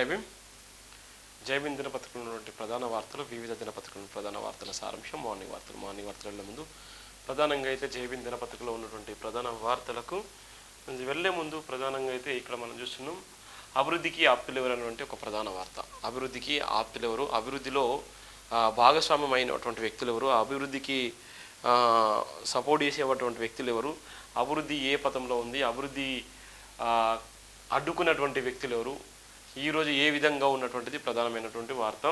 జైభీం జైభీం దినపత్రికలో ఉన్నటువంటి ప్రధాన వార్తలు, వివిధ దినపత్రికల ప్రధాన వార్తల సారాంశం. మార్నింగ్ వార్తల ముందు ప్రధానంగా అయితే జైభీం దినపత్రికలో ఉన్నటువంటి ప్రధాన వార్తలకు వెళ్లే ముందు ప్రధానంగా అయితే ఇక్కడ మనం చూస్తున్నాం అభివృద్ధికి ఆప్తులు ఎవరు అనేటువంటి ఒక ప్రధాన వార్త. అభివృద్ధికి ఆప్తులు ఎవరు, అభివృద్ధిలో భాగస్వామ్యం అయినటువంటి వ్యక్తులు ఎవరు, అభివృద్ధికి సపోర్ట్ చేసేటువంటి వ్యక్తులు ఎవరు, అభివృద్ధి ఏ పథంలో ఉంది, అభివృద్ధి అడ్డుకున్నటువంటి వ్యక్తులు ఎవరు, ఈరోజు ఏ విధంగా ఉన్నటువంటిది ప్రధానమైనటువంటి వార్త.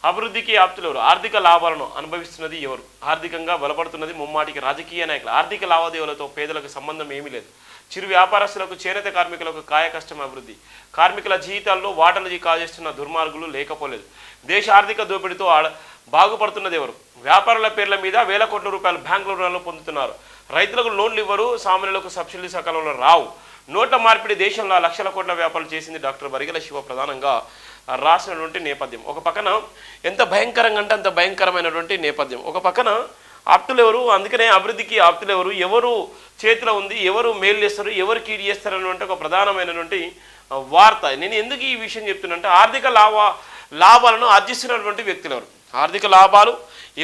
అభివృద్ధికి ఆప్తులు ఎవరు, ఆర్థిక లాభాలను అనుభవిస్తున్నది ఎవరు, ఆర్థికంగా బలపడుతున్నది ముమ్మాటికి రాజకీయ నాయకులు, ఆర్థిక లావాదేవీలతో పేదలకు సంబంధం ఏమీ లేదు, చిరు వ్యాపారస్తులకు, చేనేత కార్మికులకు కాయ కష్టం అభివృద్ధి, కార్మికుల జీవితాల్లో వాటలు కాజేస్తున్న దుర్మార్గులు లేకపోలేదు, దేశ ఆర్థిక దోపిడీతో బాగుపడుతున్నది ఎవరు, వ్యాపారుల పేర్ల మీద వేల కోట్ల రూపాయలు బ్యాంకుల రుణాలు పొందుతున్నారు, రైతులకు లోన్లు ఇవ్వరు, సామాన్యులకు సబ్సిడీ సకాలంలో రావు, నోట్ల మార్పిడి దేశంలో లక్షల కోట్ల వ్యాపారాలు చేసింది డాక్టర్ బరిగెల శివ ప్రధానంగా రాసినటువంటి నేపథ్యం. ఒక పక్కన ఎంత భయంకరంగా అంటే అంత భయంకరమైనటువంటి నేపథ్యం. ఒక పక్కన ఆప్తులు ఎవరు, అందుకనే అభివృద్ధికి ఆప్తులు ఎవరు, ఎవరు చేతిలో ఉంది, ఎవరు మేలు చేస్తారు, ఎవరు కీడు చేస్తారు అనేటువంటి ఒక ప్రధానమైనటువంటి వార్త. నేను ఎందుకు ఈ విషయం చెప్తున్నానంటే ఆర్థిక లాభాలను ఆర్జిస్తున్నటువంటి వ్యక్తులు ఎవరు, ఆర్థిక లాభాలు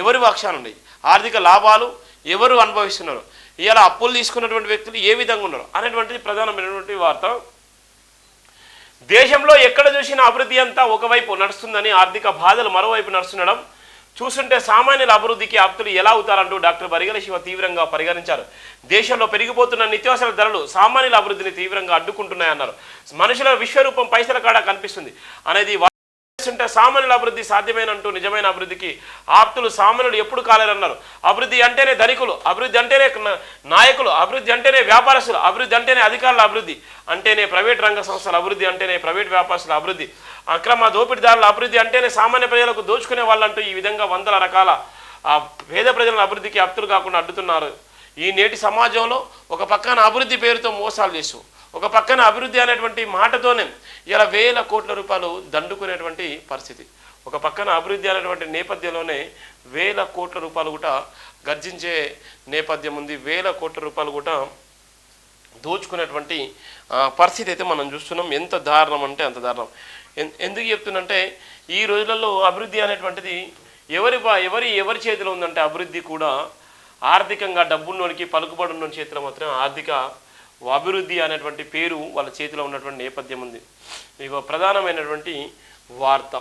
ఎవరి పక్షాన ఉన్నాయి, ఆర్థిక లాభాలు ఎవరు అనుభవిస్తున్నారు, ఇలా అప్పులు తీసుకున్నటువంటి వ్యక్తులు ఏ విధంగా ఉన్నారు అనేటువంటిది ప్రధానమైనటువంటి వార్త. దేశంలో ఎక్కడ చూసినా అభివృద్ధి అంతా ఒకవైపు నడుస్తుందని ఆర్థిక బాధలు మరోవైపు నడుస్తుండడం చూస్తుంటే సామాన్యుల అభివృద్ధికి ఆప్తులు ఎలా అవుతారంటూ డాక్టర్ బరిగెల శివ తీవ్రంగా పరిగణించారు. దేశంలో పెరిగిపోతున్న నిత్యావసర ధరలు సామాన్యుల అభివృద్ధిని తీవ్రంగా అడ్డుకుంటున్నాయన్నారు. మనుషుల విశ్వరూపం పైసల కాడ కనిపిస్తుంది అనేది ఉంటే సామాన్యుల అభివృద్ధి సాధ్యమేనంటూ నిజమైన అభివృద్ధికి ఆప్తులు సామాన్యులు ఎప్పుడు కాలేరన్నారు. అభివృద్ధి అంటేనే ధనికులు, అభివృద్ధి అంటేనే నాయకులు, అభివృద్ధి అంటేనే వ్యాపారస్తులు, అభివృద్ధి అంటేనే అధికారుల అభివృద్ధి, అంటేనే ప్రైవేట్ రంగ సంస్థల అభివృద్ధి, అంటేనే ప్రైవేట్ వ్యాపారస్తుల అభివృద్ధి, అక్రమ దోపిడీదారుల అభివృద్ధి, అంటేనే సామాన్య ప్రజలకు దోచుకునే వాళ్ళంటూ ఈ విధంగా వందల రకాల పేద ప్రజల అభివృద్ధికి ఆప్తులు కాకుండా అడ్డుతున్నారు. ఈ నేటి సమాజంలో ఒక పక్కన అభివృద్ధి పేరుతో మోసాలు చేస్తూ, ఒక పక్కన అభివృద్ధి అనేటువంటి మాటతోనే ఇలా వేల కోట్ల రూపాయలు దండుకునేటువంటి పరిస్థితి. ఒక పక్కన అభివృద్ధి అనేటువంటి నేపథ్యంలోనే వేల కోట్ల రూపాయలు కూడా గర్జించే నేపథ్యం ఉంది, వేల కోట్ల రూపాయలు కూడా దోచుకునేటువంటి పరిస్థితి అయితే మనం చూస్తున్నాం. ఎంత దారుణం అంటే అంత దారుణం. ఎందుకు చెప్తున్నంటే ఈ రోజులలో అభివృద్ధి అనేటువంటిది ఎవరి చేతిలో ఉందంటే అభివృద్ధి కూడా ఆర్థికంగా డబ్బున్నోడికి పలుకుబడున్న చేతిలో మాత్రం ఆర్థిక అభివృద్ధి అనేటువంటి పేరు వాళ్ళ చేతిలో ఉన్నటువంటి నేపథ్యం ఉంది. ఇక ప్రధానమైనటువంటి వార్త.